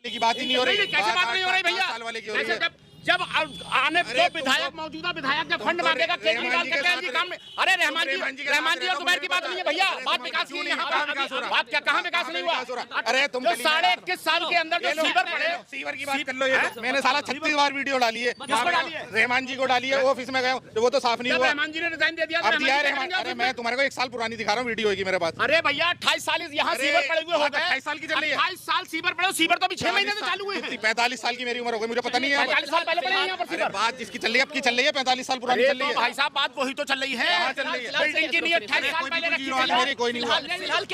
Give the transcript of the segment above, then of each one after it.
की बात ही नहीं हो रही। कैसे बात नहीं हो रही भैया? साल वाले की हो रही है। जब आने जो विधायक मौजूदा विधायक जब फंड मांगेगा केजरीवाल के जी काम में, अरे रहमान जी और जुबैर की बात नहीं है भैया, बात विकास की है। बात क्या कहाँ विकास नहीं हुआ? अरे तुम 21.5 साल के अंदर जो सीवर पड़े, सीवर की बात कर लो। ये मैंने साला 36 बार वीडियो डाली है। रहमान जी को डाली है, ऑफिस में गए वो तो साफ नहीं हुआ। रहमान जी ने रिजाइन दे दिया। अब दिया है रहमान। अरे मैं तुम्हारे को 1 साल पुरानी दिखा रहा हूँ, वीडियो होगी मेरे पास। अरे भैया 28 साल यहाँ सीवर पड़े हुए हो गए। 28 साल की चल रही है। 28 साल सीवर पड़े, सीवर तो अभी 6 महीने से चालू हुए हैं। 45 साल की मेरी उम्र हो गई, मुझे पता नहीं है। 45 साल पहले पड़े यहाँ पर सीवर। बात जिसकी चल रही है अब की चल रही है, 45 साल पुरानी चल रही है। भाई साहब बात वही तो चल रही है। बिल्डिंग की नहीं 28 साल पहले रखी थी। मेरी कोई नहीं हुआ,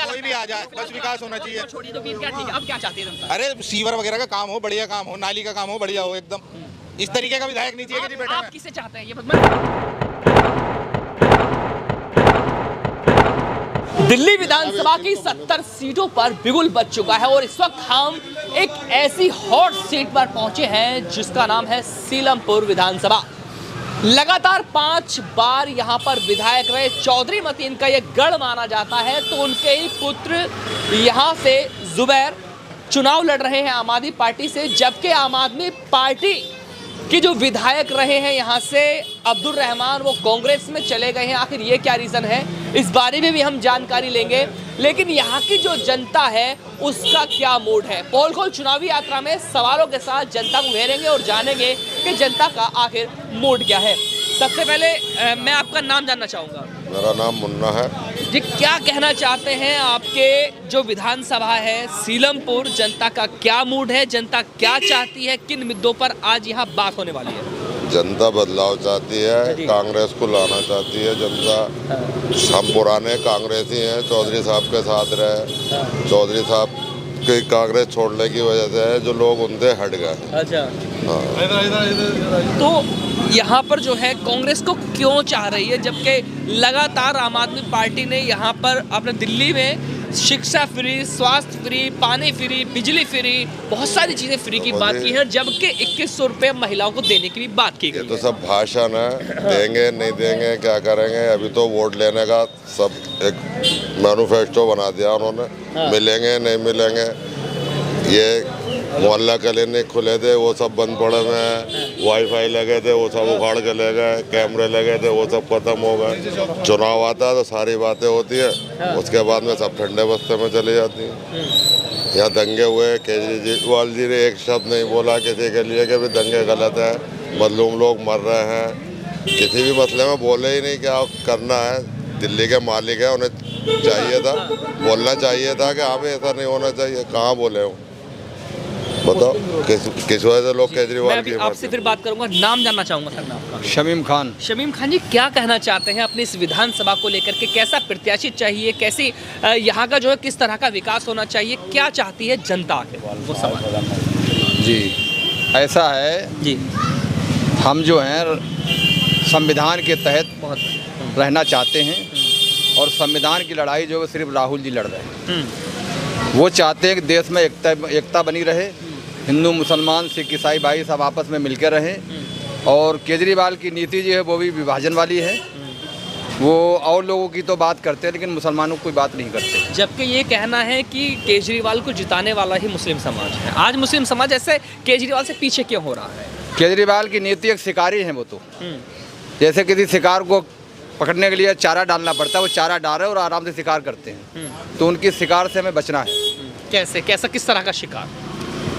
कोई भी आ जाए, बस विकास होना चाहिए। छोड़ी तो फिर क्या ठीक है, अब क्या चाहते हैं? अरे सीवर वगैरह का काम हो, बढ़िया काम हो, नाली का काम हो, बढ़िया हो एकदम। इस तरीके का विधायक नहीं चाहिए कि जी आप किसे चाहते हैं ये दिल्ली विधानसभा की 70 सीटों पर बिगुल बज चुका है और इस वक्त हम एक ऐसी हॉट सीट पर पहुंचे हैं जिसका नाम है सीलमपुर विधानसभा। लगातार 5 बार यहां पर विधायक रहे चौधरी मतीन का ये गढ़ माना जाता है, तो उनके ही पुत्र यहां से जुबैर चुनाव लड़ रहे हैं आम आदमी पार्टी से, जबकि आम आदमी पार्टी कि जो विधायक रहे हैं यहाँ से अब्दुल रहमान वो कांग्रेस में चले गए हैं। आखिर ये क्या रीज़न है, इस बारे में भी हम जानकारी लेंगे। लेकिन यहाँ की जो जनता है उसका क्या मूड है, पोल खोल चुनावी यात्रा में सवालों के साथ जनता को घेरेंगे और जानेंगे कि जनता का आखिर मूड क्या है। सबसे पहले मैं आपका नाम जानना चाहूँगा। मेरा नाम मुन्ना है जी। क्या कहना चाहते हैं, आपके जो विधानसभा है सीलमपुर, जनता का क्या मूड है, जनता क्या चाहती है, किन मुद्दों पर आज यहाँ बात होने वाली है? जनता बदलाव चाहती है, कांग्रेस को लाना चाहती है जनता। हम पुराने कांग्रेसी हैं, चौधरी साहब के साथ रहे। चौधरी साहब की कांग्रेस छोड़ने की वजह से है जो लोग उनसे हट गए। अच्छा हाँ। तो यहाँ पर जो है कांग्रेस को क्यों चाह रही है, जबकि लगातार आम आदमी पार्टी ने यहाँ पर अपने दिल्ली में शिक्षा फ्री, स्वास्थ्य फ्री, पानी फ्री, बिजली फ्री, बहुत सारी चीज़ें फ्री की बात की है, जबकि 2100 रुपये महिलाओं को देने की भी बात की गई है। तो सब भाषण है, देंगे नहीं देंगे क्या करेंगे। अभी तो वोट लेने का सब एक मैनिफेस्टो बना दिया उन्होंने। मिलेंगे नहीं मिलेंगे, ये मोहल्ला क्लिनिक खुले थे वो सब बंद पड़े हुए हैं। वाईफाई लगे थे वो सब उखाड़ के ले गए, कैमरे लगे थे वो सब खत्म हो गए। चुनाव आता है तो सारी बातें होती है, उसके बाद में सब ठंडे बस्ते में चली जाती हैं। यहाँ दंगे हुए, केजरीवाल जी ने एक शब्द नहीं बोला किसी के लिए कि भी दंगे गलत है, मजलूम लोग मर रहे हैं। किसी भी मसले में बोले ही नहीं क्या करना है। दिल्ली के मालिक है, उन्हें चाहिए था, बोलना चाहिए था कि हाँ भाई ऐसा नहीं होना चाहिए। कहाँ बोले हो बताओ, किस वजह से लोग केजरीवाल की। आपसे फिर बात करूंगा, नाम जानना चाहूंगा सर। नाम शमीम खान। शमीम खान जी, क्या कहना चाहते हैं अपनी इस विधानसभा को लेकर के? कैसा प्रत्याशी चाहिए, कैसी यहाँ का जो है किस तरह का विकास होना चाहिए, क्या चाहती है जनता के वो सवाल? जी ऐसा है जी, हम जो हैं संविधान के तहत रहना चाहते हैं और संविधान की लड़ाई जो है सिर्फ राहुल जी लड़ रहे हैं। वो चाहते हैं कि देश में एकता बनी रहे, हिंदू मुसलमान सिख ईसाई भाई सब आपस में मिलकर रहें। और केजरीवाल की नीति जो है वो भी विभाजन वाली है। वो और लोगों की तो बात करते हैं लेकिन मुसलमानों की कोई बात नहीं करते। जबकि ये कहना है कि केजरीवाल को जिताने वाला ही मुस्लिम समाज है। आज मुस्लिम समाज ऐसे केजरीवाल से पीछे क्यों हो रहा है? केजरीवाल की नीति एक शिकारी है वो तो, जैसे किसी शिकार को पकड़ने के लिए चारा डालना पड़ता है, वो चारा डाल रहे और आराम से शिकार करते हैं। तो उनकी शिकार से हमें बचना है। कैसे, कैसा, किस तरह का शिकार?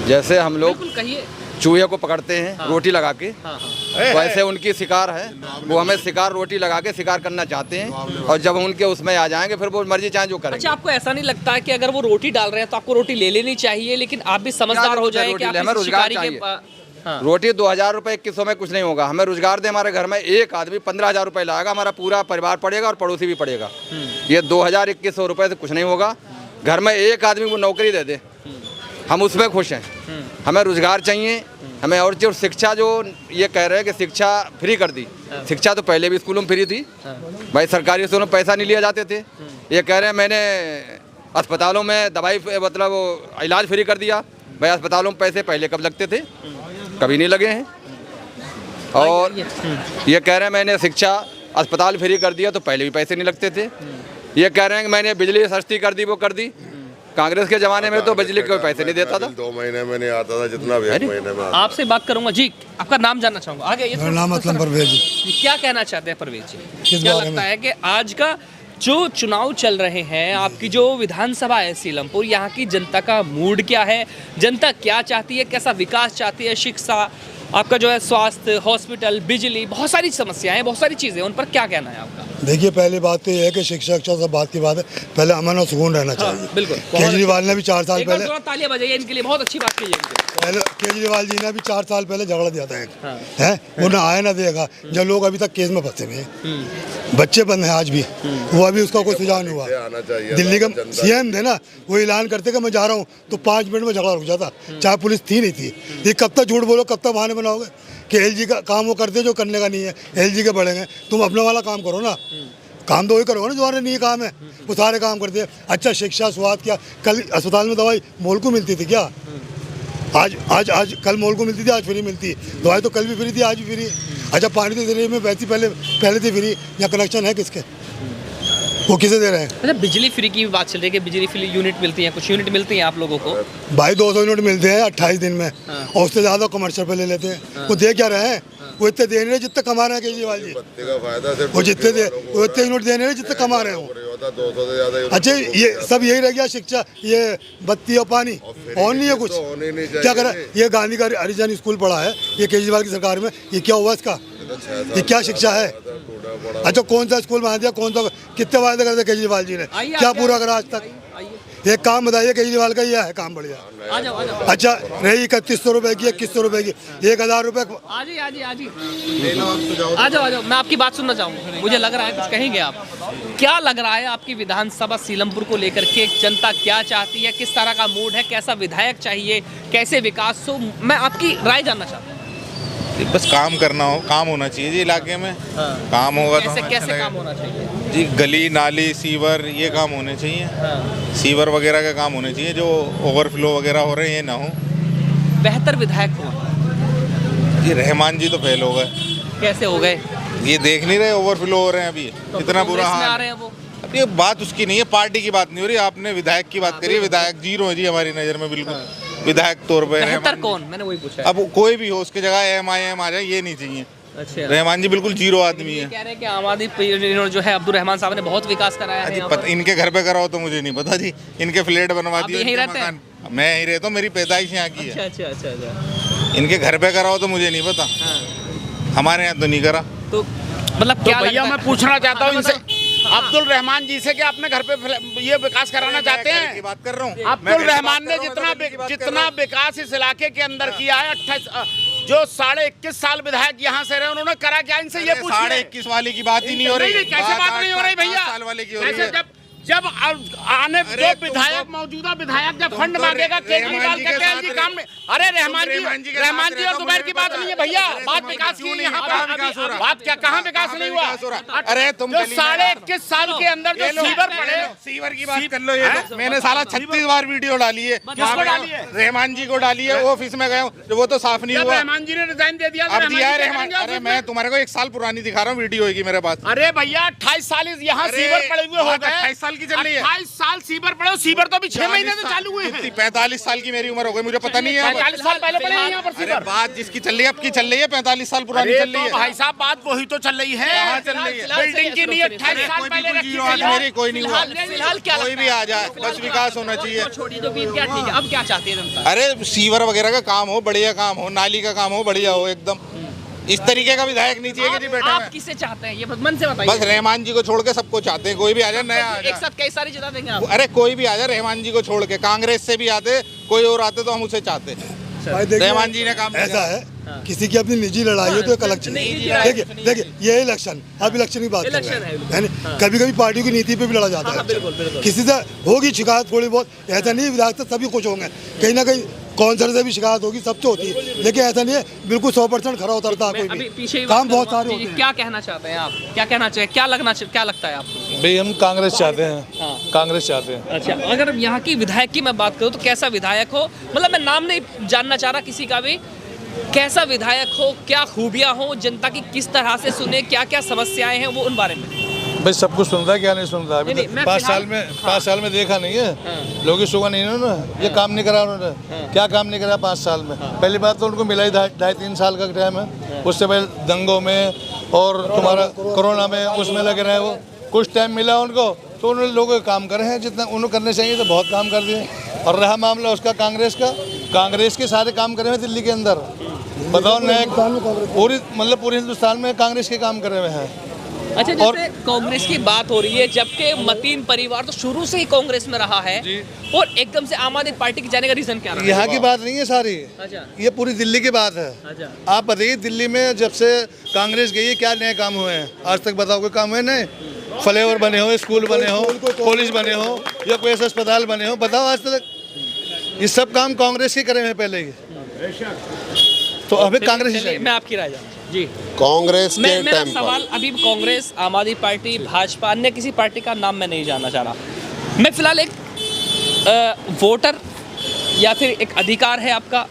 जैसे हम लोग कहिए, चूहे को पकड़ते हैं रोटी लगा के, वैसे उनकी शिकार है। वो हमें शिकार रोटी लगा के शिकार करना चाहते हैं और जब उनके उसमें आ जाएंगे फिर वो मर्जी चाहे जो करेंगे। अच्छा, आपको ऐसा नहीं लगता है कि अगर वो रोटी डाल रहे हैं तो आपको रोटी ले लेनी चाहिए, लेकिन आप भी समझदार हो जाए कि हमें रोजगार चाहिए। रोटी 2000 रुपये 2100 में कुछ नहीं होगा। हमें रोजगार दे, हमारे घर में एक आदमी 15,000 रुपये लाएगा, हमारा पूरा परिवार पड़ेगा और पड़ोसी भी पड़ेगा। ये 2000-2100 रुपये से कुछ नहीं होगा। घर में एक आदमी को नौकरी दे दे, हम उसमें खुश हैं। हमें रोजगार चाहिए, हमें और जो शिक्षा, जो ये कह रहे हैं कि शिक्षा फ्री कर दी, शिक्षा तो पहले भी स्कूलों में फ्री थी भाई, सरकारी स्कूलों में पैसा नहीं लिए जाते थे। ये कह रहे हैं मैंने अस्पतालों में दवाई मतलब इलाज फ्री कर दिया भाई। अस्पतालों में पैसे पहले कब लगते थे? कभी नहीं लगे हैं। और ये कह रहे हैं मैंने शिक्षा अस्पताल फ्री कर दिया, तो पहले भी पैसे नहीं लगते थे। ये कह रहे हैं कि मैंने बिजली सस्ती कर दी, वो कर दी, कांग्रेस के जमाने में तो बिजली के कोई पैसे नहीं देता था। 2 महीने में नहीं आता था जितना भी 1 महीने में आता। आपसे बात करूंगा जी, आपका नाम जानना चाहूंगा। आगे ये मेरा नाम असलम परवेज जी। क्या कहना चाहते हैं परवेज जी? किस क्या बारे लगता में? है कि आज का जो चुनाव चल रहे हैं, आपकी जो विधानसभा है सीलमपुर, यहाँ की जनता का मूड क्या है, जनता क्या चाहती है, कैसा विकास चाहती है, शिक्षा, आपका जो है स्वास्थ्य, हॉस्पिटल, बिजली, बहुत सारी समस्याएं हैं, बहुत सारी चीजें, उन पर क्या कहना है आपका? देखिए, पहली बात तो ये है कि शिक्षा सब बात की बात है, पहले अमन और सुकून रहना चाहिए। बिल्कुल। केजरीवाल ने भी 4 साल एक बार पहले, जोरदार तालियां बजाइए इनके लिए, बहुत अच्छी बात की है। पहले केजरीवाल जी ने भी 4 साल पहले झगड़ा दिया था एक, हाँ। है वो ना आया ना देगा, जब लोग अभी तक केस में फंसे हुए हैं, बच्चे बंद हैं आज भी, वो अभी उसका कोई सुझाव नहीं हुआ। आना चाहिए। दिल्ली का सीएम थे ना, वो ऐलान करते कि मैं जा रहा हूँ तो 5 मिनट में झगड़ा रुक जाता, चाहे पुलिस थी नहीं थी। ये कब तक झूठ बोलो, कब तक बहाने बनाओगे कि एलजी का काम वो करते जो करने का नहीं है, एलजी के बढ़ेंगे, तुम अपने वाला काम करो ना, काम तो वही करो ना जो नहीं काम है, वो सारे काम करते हैं। अच्छा, शिक्षा, स्वास्थ्य, क्या कल अस्पताल में दवाई मोल को मिलती थी क्या? आज कल मोल को मिलती थी, आज फ्री मिलती है दवाई, तो कल भी फ्री थी, आज भी फ्री। अच्छा, पानी तो दे में वैसी पहले थी फ्री, या कनेक्शन है किसके, वो किसे दे रहे हैं? अच्छा, बिजली फ्री की भी बात चल रही है कि बिजली फ्री यूनिट मिलती है, कुछ यूनिट मिलती है आप लोगों को? भाई 200 यूनिट मिलते हैं 28 दिन में, और उससे ज़्यादा कमर्शियल पे ले लेते हैं। वो दे क्या रहे हैं? वो इतने दे नहीं रहे जितने कमा रहे हैं केजरीवाल जी। का फायदा सिर्फ वो जितने वो इतने यूनिट दे नहीं रहे जितने कमा रहे हो। 200 से ज्यादा। अच्छा, ये सब यही रह गया, शिक्षा, ये बत्ती और पानी, और नहीं है कुछ। क्या करा? ये गांधी का हरिजन स्कूल पढ़ा है ये केजरीवाल की सरकार में, ये क्या हुआ इसका? ये क्या शिक्षा है? अच्छा, कौन सा स्कूल बना दिया, कौन सा, कितने वायदे करते केजरीवाल जी ने, क्या पूरा करा आज तक? एक काम बताइए केजरीवाल का, ये है काम बढ़िया। आ जाओ। अच्छा, रही 3100 रुपए की, 2100 रुपए की, 1000 रुपए। आ जाओ, मैं आपकी बात सुनना चाहूँगा। मुझे लग रहा है कुछ कहेंगे आप। क्या लग रहा है आपकी विधानसभा सीलमपुर को लेकर के, जनता क्या चाहती है, किस तरह का मूड है, कैसा विधायक चाहिए, कैसे विकास हो? मैं आपकी राय जानना चाहता हूँ। बस काम करना हो, काम होना चाहिए जी इलाके में। काम होगा तो हमें कैसे अच्छा काम होना चाहिए जी? गली नाली सीवर ये काम होने चाहिए। सीवर वगैरह का काम होने चाहिए, जो ओवरफ्लो वगैरह हो रहे हैं ये ना हो। बेहतर विधायक कौन? जी रहमान जी तो फेल हो गए। कैसे हो गए? ये देख नहीं रहे ओवरफ्लो हो रहे हैं अभी, इतना बुरा कांग्रेस में आ हाल। रहे हैं वो। अब ये बात उसकी नहीं है, पार्टी की बात नहीं हो रही, आपने विधायक की बात करी है। विधायक जीरो है जी हमारी नज़र में, बिल्कुल विधायक तौर पर। बेहतर कौन? मैंने वही पूछा है। अब कोई भी हो उसकी जगह एमआईएम आ जाए, ये नहीं चाहिए। अच्छा, रहमान जी बिल्कुल जीरो आदमी ये है। कह रहे हैं कि आम आदमी पार्टी जो है अब्दुल रहमान साहब ने बहुत विकास कराया है जी यहाँ पता, पर। इनके घर पे कराओ तो मुझे नहीं पता जी। इनके फ्लैट बनवा आप दिए, यहीं इनके रहते हैं? मकान। मैं यहीं रहता हूँ, मेरी पैदाइश यहाँ की है। अच्छा। इनके घर पे कराओ तो मुझे नहीं पता, हमारे यहाँ तो नहीं करा। तो मतलब क्या भैया लगता मैं है? पूछना चाहता हूँ हाँ, इनसे, बताओ। अब्दुल रहमान जी से कि अपने घर पे ये विकास कराना चाहते की हैं? बात कर रहा हूँ। अब्दुल रहमान ने जितना विकास इस इलाके के अंदर किया है, 28 जो 21.5 साल विधायक यहाँ से रहे, उन्होंने करा क्या? इनसे ये पूछिए। 21.5 वाले की बात ही नहीं हो रही। कैसे बात नहीं हो रही भैया? साल वाले की हो रही कैसे? है। जब आने जो विधायक, मौजूदा विधायक जब फंड मांगेगा केजरीवाल के तेल जी काम में, अरे रहमान जी और जुबैर की बात नहीं है भैया, बात विकास की है यहाँ पर। बात क्या, कहाँ विकास नहीं हुआ? अरे तुम जो 21.5 साल के अंदर जो सीवर पड़े, सीवर की बात कर लो। ये तो मैंने साला 36 बार वीडियो डाली है। किसको डाली है? रहमान जी को डाली है, ऑफिस में गए हूँ, वो तो साफ नहीं जब हुआ। रहमान जी ने रिजाइन दे दिया, अब दिया है जी रहमान। क्या अरे करेंगे मैं ऑफिस तुम्हारे को 1 साल पुरानी दिखा रहा हूँ, वीडियो होगी मेरे पास। में? अरे भैया 28 साल यहाँ सीवर पड़े हुए हो गए। 28 साल की चल रही है। 28 साल सीवर पड़े, सीवर तो अभी 6 महीने से चालू हुए हैं। 45 साल की मेरी उम्र हो गई, मुझे पता नहीं है। 45 साल पहले पड़े हैं यहाँ पर अरे सीवर। बात जिसकी चल रही है, अब की चल रही है, 45 साल पुरानी अरे चल रही तो है। भाई साहब बात वही तो चल रही है। कहाँ चल रही है? बिल्डिंग की नहीं 28 साल कोई पहले भी रखी जीरो गई आज है। मेरी कोई नहीं हुआ। फिलहाल क्या कोई लगता भी है? आ जाए, बस विकास होना चाहिए। छोड़िए तो बीत गया, ठीक है। अब क्या चाहती है जनता? अरे सीवर वगैरह का काम हो, बढ़िया काम हो, नाली का काम हो, बढ़िया हो एकदम। इस तरीके का विधायक नहीं चाहिए कि जी बैठा आप है। किसे चाहते हैं ये मन से बताइए। बस रहमान जी को छोड़ के सबको चाहते हैं, कोई भी आ जाए, नया आ एक जाए। साथ कई सारी जिता देंगे आप। अरे कोई भी आ जाए, रहमान जी को छोड़ के। कांग्रेस से भी आते, कोई और आते तो हम उसे चाहते। भाई देखिए, रहमान जी ने काम किया। ऐसा है, किसी की अपनी निजी लड़ाई है तो एक अलग चीज है। देखिए ये इलेक्शन, अब इलेक्शन की बात कर इलेक्शन रहे है, हैं, कभी कभी पार्टी की नीति पे भी लड़ा जाता है। किसी से होगी शिकायत थोड़ी बहुत, ऐसा नहीं विधायक से सभी खुश होंगे, कहीं ना कहीं कौंसलर से भी शिकायत होगी, सबसे होती है, लेकिन ऐसा नहीं है बिल्कुल 100% खरा उतरता है अभी कोई पीछे भी। ही काम बात बहुत करूंगा। सारे जी, होते हैं। क्या कहना चाहते हैं आप? क्या कहना चाहिए, क्या लगता है आपको? भाई हम कांग्रेस चाहते हैं, कांग्रेस चाहते हैं। अच्छा, अगर यहाँ की विधायक की मैं बात करूँ तो कैसा विधायक हो? मतलब मैं नाम नहीं जानना चाह रहा किसी का भी, कैसा विधायक हो, क्या खूबियाँ हो, जनता की किस तरह से सुने, क्या क्या समस्याएं हैं वो, उन बारे में। भाई सब कुछ सुनता है क्या नहीं सुनता अभी नहीं, तक मैं 5 साल फिलहाल- में 5 साल में देखा नहीं है लोग सुबह नहीं उन्होंने ये काम नहीं करा उन्होंने क्या काम नहीं करा 5 साल में। पहली बात तो उनको मिला ही 2.5-3 साल का टाइम है, उससे पहले दंगों में और तुम्हारा कोरोना में उसमें लगे रहे वो, कुछ टाइम मिला उनको तो उन्होंने लोगों के काम करे हैं जितना उन्होंने करने चाहिए तो बहुत काम कर दिए। और रहा मामला उसका कांग्रेस का, कांग्रेस के सारे काम करे हुए दिल्ली के अंदर, बताओ नए पूरे हिंदुस्तान में कांग्रेस के काम करे हुए हैं। अच्छा, जैसे कांग्रेस की बात हो रही है, जबकि मतीन परिवार तो शुरू से ही कांग्रेस में रहा है और एकदम से आम आदमी पार्टी के जाने का रीजन क्या रहा? यहाँ की बात नहीं है सारी, अच्छा, ये पूरी दिल्ली की बात है। अच्छा, आप बताइए दिल्ली में जब से कांग्रेस गई है क्या नए काम हुए हैं? आज तक बताओ कोई काम हुए नए? फ्लाईओवर बने हो, स्कूल बने हो, कॉलेज बने हो या कोई ऐसा अस्पताल बने हो, बताओ आज तक? ये सब काम कांग्रेस ही करे हैं पहले ही, तो अभी कांग्रेस ही चलिए, चाहिए। मैं आपकी राय जानूं जी। कांग्रेस के मेरा टाइम सवाल अभी कांग्रेस, आम आदमी पार्टी, भाजपा, अन्य किसी पार्टी का नाम मैं नहीं जानना चाह रहा। मैं फिलहाल एक वोटर या फिर एक अधिकार है आपका,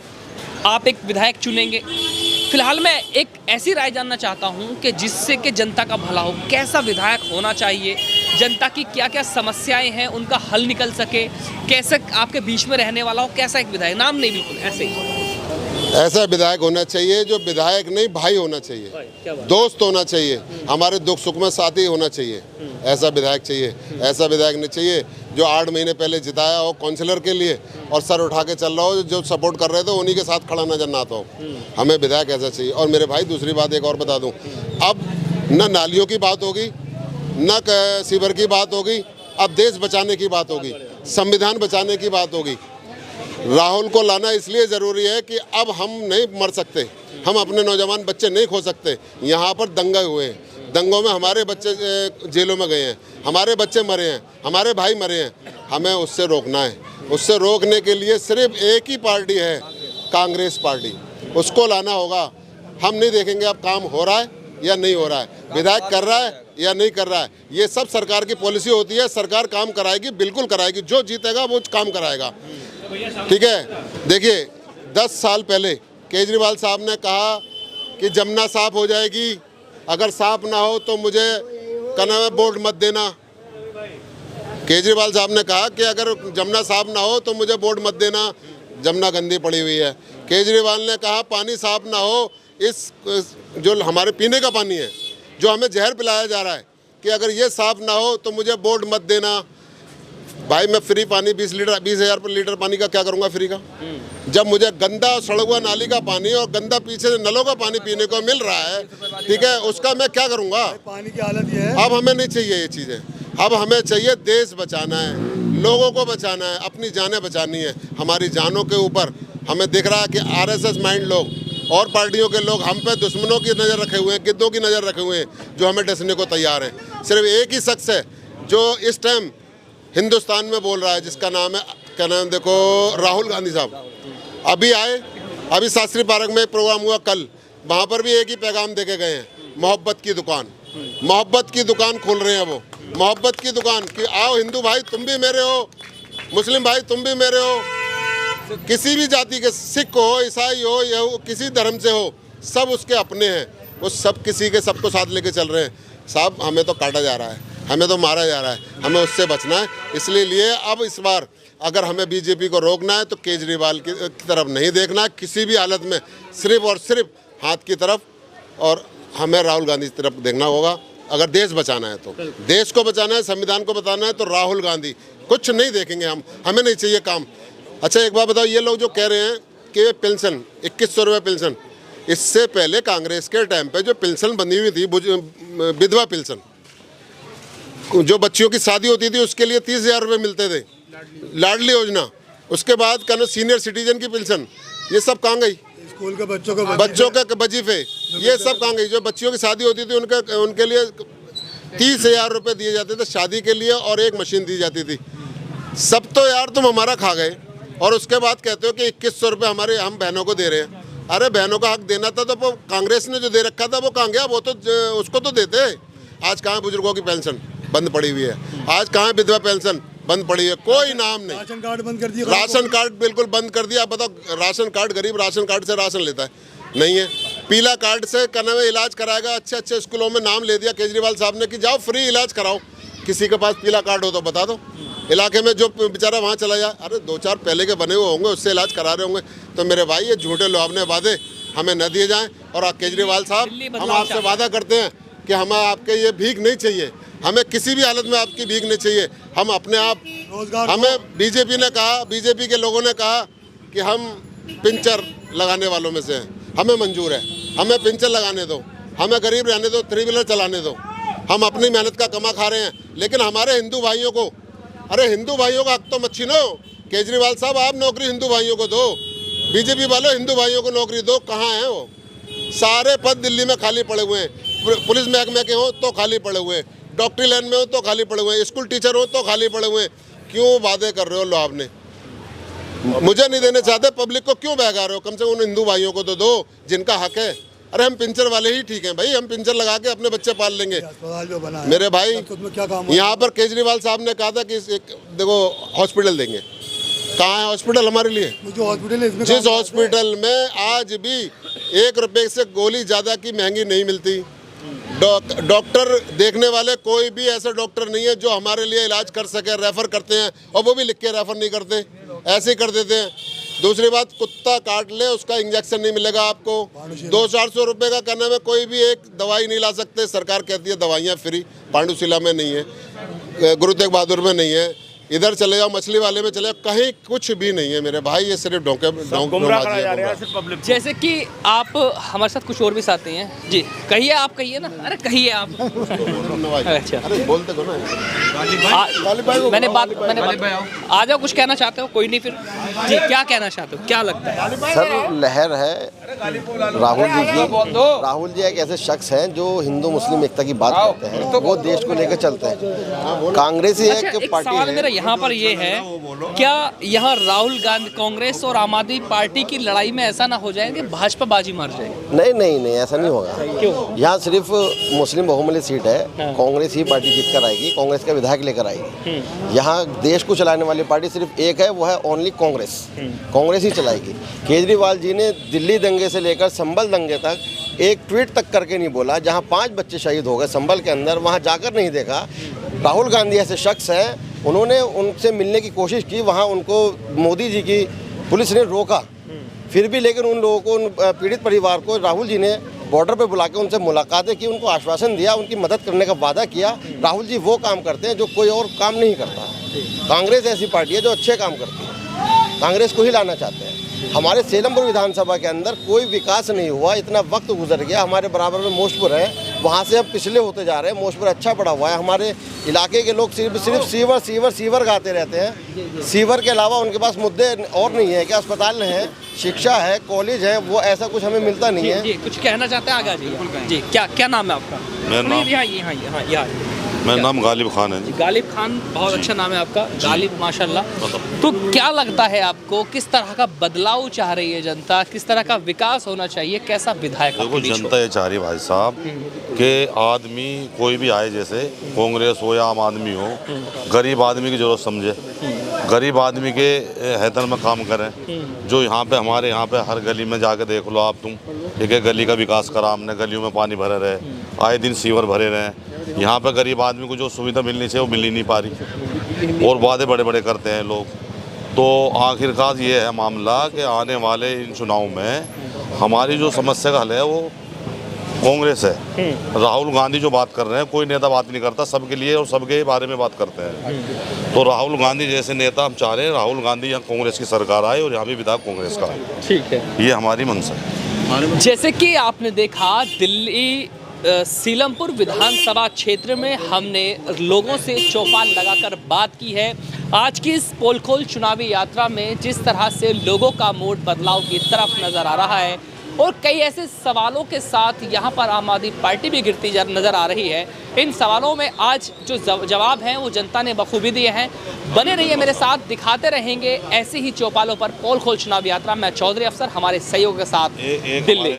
आप एक विधायक चुनेंगे। फिलहाल मैं एक ऐसी राय जानना चाहता हूं कि जिससे कि जनता का भला हो, कैसा विधायक होना चाहिए, जनता की क्या क्या समस्याएं हैं उनका हल निकल सके, कैसे आपके बीच में रहने वाला हो, कैसा एक विधायक, नाम नहीं बिल्कुल ऐसे ही। ऐसा विधायक होना चाहिए जो विधायक नहीं भाई होना चाहिए, दोस्त होना चाहिए, हमारे दुख सुख में साथी होना चाहिए, ऐसा विधायक चाहिए। ऐसा विधायक नहीं चाहिए जो 8 महीने पहले जिताया हो काउंसिलर के लिए और सर उठा के चल रहा हो, जो सपोर्ट कर रहे थे उन्हीं के साथ खड़ा नजर ना आता हो। हमें विधायक ऐसा चाहिए। और मेरे भाई दूसरी बात एक और बता दूं, अब न नालियों की बात होगी न सीवर की बात होगी, अब देश बचाने की बात होगी, संविधान बचाने की बात होगी। राहुल को लाना इसलिए ज़रूरी है कि अब हम नहीं मर सकते, हम अपने नौजवान बच्चे नहीं खो सकते। यहाँ पर दंगे हुए हैं, दंगों में हमारे बच्चे जेलों में गए हैं, हमारे बच्चे मरे हैं, हमारे भाई मरे हैं, हमें उससे रोकना है। उससे रोकने के लिए सिर्फ एक ही पार्टी है, कांग्रेस पार्टी, उसको लाना होगा। हम नहीं देखेंगे अब काम हो रहा है या नहीं हो रहा है, विधायक कर रहा है या नहीं कर रहा है, ये सब सरकार की पॉलिसी होती है। सरकार काम कराएगी, बिल्कुल कराएगी, जो जीतेगा वो काम कराएगा, ठीक है। देखिए 10 साल पहले केजरीवाल साहब ने कहा कि जमुना साफ हो जाएगी, अगर साफ ना हो तो मुझे कहना है वोट मत देना। केजरीवाल साहब ने कहा कि अगर जमुना साफ ना हो तो मुझे वोट मत देना, जमुना गंदी पड़ी हुई है। केजरीवाल ने कहा पानी साफ ना हो, इस जो हमारे पीने का पानी है जो हमें जहर पिलाया जा रहा है, कि अगर ये साफ ना हो तो मुझे वोट मत देना। भाई मैं फ्री पानी 20,000 लीटर पानी का क्या करूंगा फ्री का, जब मुझे गंदा सड़ुआ नाली का पानी और गंदा पीछे नलों का पानी पीने को मिल रहा है, ठीक है, उसका मैं क्या करूंगा। पानी की हालत ये है। अब हमें नहीं चाहिए ये चीज़ें, अब हमें चाहिए देश बचाना है, लोगों को बचाना है, अपनी जानें बचानी है। हमारी जानों के ऊपर हमें दिख रहा है कि RSS माइंड लोग और पार्टियों के लोग हम पे दुश्मनों की नज़र रखे हुए हैं, गिद्धों की नज़र रखे हुए हैं, जो हमें डसने को तैयार हैं। सिर्फ एक ही शख्स है जो इस टाइम हिंदुस्तान में बोल रहा है, जिसका नाम है, क्या नाम देखो, राहुल गांधी साहब। अभी आए, अभी शास्त्री पार्क में प्रोग्राम हुआ कल, वहाँ पर भी एक ही पैगाम देके गए हैं, मोहब्बत की दुकान, मोहब्बत की दुकान खोल रहे हैं वो, मोहब्बत की दुकान कि आओ हिंदू भाई तुम भी मेरे हो, मुस्लिम भाई तुम भी मेरे हो, किसी भी जाति के, सिख हो, ईसाई हो या किसी धर्म से हो, सब उसके अपने हैं, वो सब किसी के सबको साथ लेके चल रहे हैं। साहब हमें तो काटा जा रहा है, हमें तो मारा जा रहा है, हमें उससे बचना है। इसलिए अब इस बार अगर हमें बीजेपी को रोकना है तो केजरीवाल की तरफ नहीं देखना है किसी भी हालत में, सिर्फ और सिर्फ हाथ की तरफ, और हमें राहुल गांधी की तरफ देखना होगा। अगर देश बचाना है तो, देश को बचाना है, संविधान को बचाना है तो राहुल गांधी, कुछ नहीं देखेंगे हम, हमें नहीं चाहिए काम। अच्छा एक बात बताओ, ये लोग जो कह रहे हैं कि पेंशन 2100 रुपये पेंशन, इससे पहले कांग्रेस के टाइम पे जो पेंशन बनी हुई थी, विधवा पेंशन, जो बच्चियों की शादी होती थी उसके लिए 30,000 रुपये मिलते थे, लाडली योजना, उसके बाद कहना सीनियर सिटीजन की पेंशन, ये सब कहाँ गई? स्कूल के बच्चों के वजीफे, ये सब कहाँ गई? जो बच्चियों की शादी होती थी उनके लिए 30,000 रुपये दिए जाते थे शादी के लिए, और एक मशीन दी जाती थी। सब तो यार तुम हमारा खा गए, और उसके बाद कहते हो कि 2100 रुपये हमारे हम बहनों को दे रहे हैं। अरे बहनों का हक देना था तो वो कांग्रेस ने जो दे रखा था वो कहाँ गया? वो तो उसको तो देते। आज कहाँ बुजुर्गों की पेंशन बंद पड़ी हुई है, आज कहाँ विधवा पेंशन बंद पड़ी है, कोई नाम नहीं। राशन कार्ड बंद कर दिया, राशन कार्ड बिल्कुल बंद कर दिया। आप बताओ, राशन कार्ड, गरीब राशन कार्ड से राशन लेता है? नहीं है। पीला कार्ड से इलाज कराएगा। अच्छे अच्छे स्कूलों में नाम ले दिया केजरीवाल साहब ने कि जाओ फ्री इलाज कराओ, किसी के पास पीला कार्ड हो तो बता दो। इलाके में जो बेचारा वहाँ चला जाए, अरे 2-4 पहले के बने हुए होंगे, उससे इलाज करा रहे होंगे। तो मेरे भाई ये झूठे लुभावने वादे हमें न दिए जाएं। और आप केजरीवाल साहब, हम आपसे वादा करते हैं कि हमें आपके ये भीख नहीं चाहिए, हमें किसी भी हालत में आपकी भीख नहीं चाहिए। हम अपने आप, हमें बीजेपी ने कहा, बीजेपी के लोगों ने कहा कि हम पिंचर लगाने वालों में से हैं, हमें मंजूर है, हमें पिंचर लगाने दो, हमें गरीब रहने दो, 3 व्हीलर चलाने दो। हम अपनी मेहनत का कमा खा रहे हैं, लेकिन हमारे हिंदू भाइयों को, अरे हिंदू भाइयों का हक तो मत छीनो। केजरीवाल साहब, आप नौकरी हिंदू भाइयों को दो, बीजेपी वालों हिंदू भाइयों को नौकरी दो। कहाँ हैं वो? सारे पद दिल्ली में खाली पड़े हुए हैं। पुलिस महकमे के हो तो खाली पड़े हुए हैं, डॉक्टरी लाइन में हो तो खाली पड़े हुए हैं, स्कूल टीचर हो तो खाली पड़े हुए हैं। क्यों वादे कर रहे हो लो आपने? मुझे नहीं देने चाहते, पब्लिक को क्यों बहका रहे हो? कम से कम उन हिंदू भाइयों को तो दो जिनका हक है। अरे हम पिंचर वाले ही ठीक हैं भाई, हम पिंचर लगा के अपने बच्चे पाल लेंगे। मेरे भाई, यहाँ पर केजरीवाल साहब ने कहा था कि देखो हॉस्पिटल देंगे। कहाँ है हॉस्पिटल हमारे लिए? जिस हॉस्पिटल में आज भी 1 रुपये से गोली ज़्यादा की महंगी नहीं मिलती, डॉक्टर देखने वाले कोई भी ऐसे डॉक्टर नहीं है जो हमारे लिए इलाज कर सके। रेफ़र करते हैं और वो भी लिख के रेफ़र नहीं करते, ऐसे ही कर देते हैं। दूसरी बात, कुत्ता काट ले उसका इंजेक्शन नहीं मिलेगा आपको। 200-400 रुपये का करने में कोई भी एक दवाई नहीं ला सकते। सरकार कहती है दवाइयाँ फ्री, पांडुशिला में नहीं है, गुरु तेग बहादुर में नहीं है, इधर चले जाओ मछली वाले में चले जाओ, कहीं कुछ भी नहीं है मेरे भाई। ये सिर्फ जैसे कि आप हमारे साथ कुछ और भी साथी हैं जी, कहिए आप, कहिए ना, अरे कहिए आप। अच्छा बोलते को ना, मैंने बात आ जाओ, कुछ कहना चाहते हो? कोई नहीं, फिर जी क्या कहना चाहते हो, क्या लगता है? सर लहर है राहुल जी की। राहुल जी एक ऐसे शख्स हैं जो हिंदू मुस्लिम एकता की बात करते हैं, तो वो देश को लेकर चलते हैं। कांग्रेस ही एक पार्टी है। मेरा यहाँ पर ये है, क्या यहाँ राहुल गांधी, कांग्रेस और आम आदमी पार्टी की लड़ाई में ऐसा ना हो जाए कि भाजपा बाजी मार जाए? नहीं, ऐसा नहीं होगा। क्यों? यहाँ सिर्फ मुस्लिम बहुमूल्य सीट है, कांग्रेस ही पार्टी जीत कर आएगी, कांग्रेस का विधायक लेकर आएगी। यहाँ देश को चलाने वाली पार्टी सिर्फ एक है, वो है ओनली कांग्रेस। कांग्रेस ही चलाएगी। केजरीवाल जी ने दिल्ली दंगे से लेकर संभल दंगे तक एक ट्वीट तक करके नहीं बोला। जहाँ 5 बच्चे शहीद हो गए संभल के अंदर, वहाँ जाकर नहीं देखा। राहुल गांधी ऐसे शख्स हैं, उन्होंने उनसे मिलने की कोशिश की, वहाँ उनको मोदी जी की पुलिस ने रोका, फिर भी लेकिन उन लोगों को, उन पीड़ित परिवार को राहुल जी ने बॉर्डर पे बुला के उनसे मुलाकातें की, उनको आश्वासन दिया, उनकी मदद करने का वादा किया। राहुल जी वो काम करते हैं जो कोई और काम नहीं करता। कांग्रेस ऐसी पार्टी है जो अच्छे काम करती है, कांग्रेस को ही लाना चाहते हैं। हमारे सेलमपुर विधानसभा के अंदर कोई विकास नहीं हुआ, इतना वक्त गुजर गया। हमारे बराबर में मोशपुर है, वहाँ से अब पिछले होते जा रहे हैं। मोशपुर अच्छा पड़ा हुआ है। हमारे इलाके के लोग सिर्फ सीवर गाते रहते हैं। सीवर के अलावा उनके पास मुद्दे और नहीं है कि अस्पताल है, शिक्षा है, कॉलेज है, वो ऐसा कुछ हमें मिलता नहीं है। जी, कुछ कहना चाहते हैं? आगे जी, क्या नाम है आपका? मेरा नाम गालिब खान है। गालिब खान, बहुत अच्छा नाम है आपका, गालिब, माशाल्लाह। तो क्या लगता है आपको, किस तरह का बदलाव चाह रही है जनता, किस तरह का विकास होना चाहिए, कैसा विधायक? देखो जनता ये चाह रही है भाई साहब कि आदमी कोई भी आए, जैसे कांग्रेस हो या आम आदमी हो, गरीब आदमी की जरूरत समझे, गरीब आदमी के हैतन में काम करें। जो यहाँ पे हमारे यहाँ पे हर गली में जाके देख लो आप, तुम एक गली का विकास करा हमने, गलियों में पानी भरे रहे, आए दिन सीवर भरे रहे। यहाँ पे गरीब आदमी को जो सुविधा मिलनी चाहिए वो मिल ही नहीं पा रही, और वादे बड़े बड़े करते हैं लोग। तो आखिरकार ये है मामला कि आने वाले इन चुनाव में हमारी जो समस्या का हल है वो कांग्रेस है। राहुल गांधी जो बात कर रहे हैं, कोई नेता बात नहीं करता, सबके लिए और सबके बारे में बात करते हैं। तो राहुल गांधी जैसे नेता हम चाह रहे हैं, राहुल गांधी यहाँ कांग्रेस की सरकार आए और यहाँ भी विधायक कांग्रेस का है। ठीक है, ये हमारी मंशा है। जैसे कि आपने देखा, दिल्ली सीलमपुर विधानसभा क्षेत्र में हमने लोगों से चौपाल लगाकर बात की है। आज की इस पोल खोल चुनावी यात्रा में जिस तरह से लोगों का मूड बदलाव की तरफ नज़र आ रहा है, और कई ऐसे सवालों के साथ यहाँ पर आम आदमी पार्टी भी गिरती नज़र आ रही है। इन सवालों में आज जो जवाब हैं वो जनता ने बखूबी दिए हैं। बने रहिए मेरे साथ, दिखाते रहेंगे ऐसी ही चौपालों पर पोल खोल चुनावी यात्रा। मैं चौधरी अफसर, हमारे सहयोग के साथ दिल्ली।